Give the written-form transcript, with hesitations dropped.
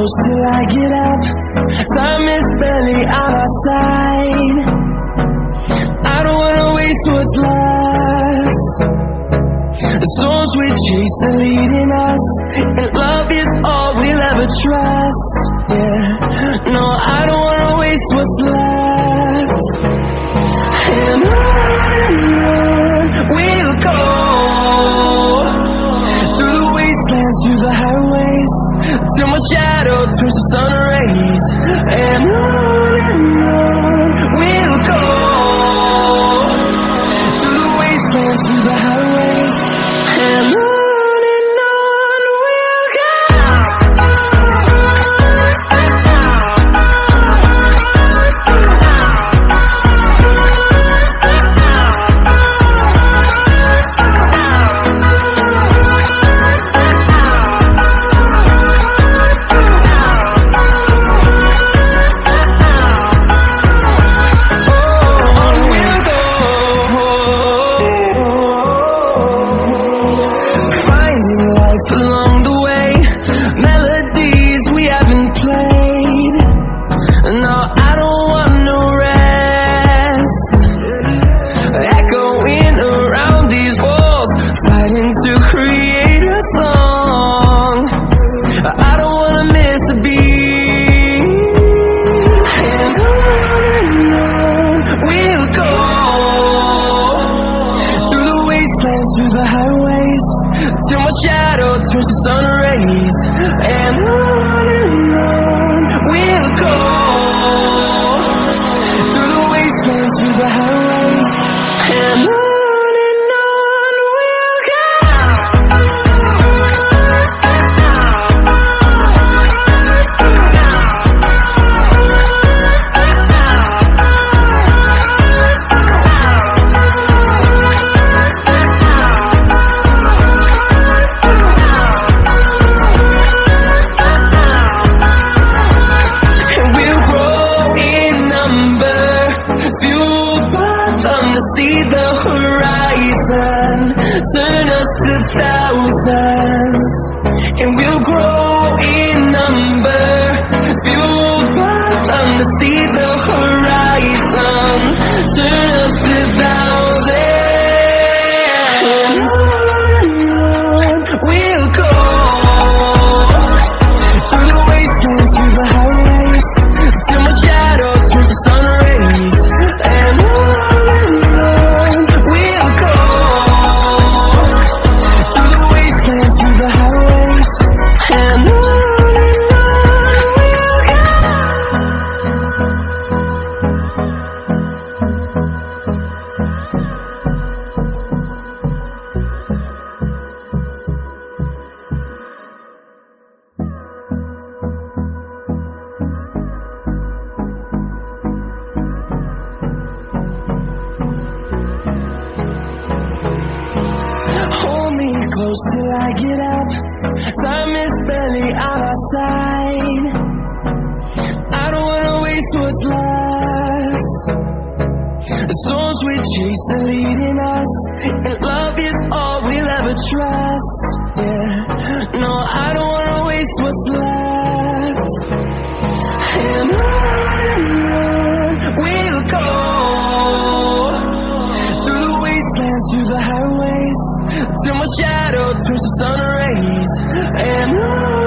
close till I get up. Time is barely on our side. I don't wanna waste what's left. The storms we chase are leading us, and love is all we'll ever trust. Yeah, no, I don't wanna waste what's left. And on we'll go, through the wastelands, through the highways, till my shadow turns to sun rays. And on we'll go, through the wastelands, through the highways, and on we'll go. Along the way, melodies we haven't played. No, I don't want no rest. Echoing around these walls, fighting to create a song. I don't wanna miss a beat. And on we'll go, through the wastelands, through the highways, till my shadow turns to sun rays. And on we'll go, through the wastelands, through the highways, and on we'll go. Fueled by them to see the horizon, turn us to thousands, and we'll grow in number. Fueled by them to see the horizon, turn us to thousands. And we'll go, through the wastelands, through the highways, till my shadow turns to sun rays. And on we'll go, through the wastelands, through the highways, and on we'll go. Hold me close till I get up. Time is barely on our side. I don't wanna waste what's left. The storms we chase are leading us, and love is all we'll ever trust. Yeah, no, I don't wanna waste what's left. And on we'll go, through the wastelands, through the highways, till my shadow turns to sun rays. And on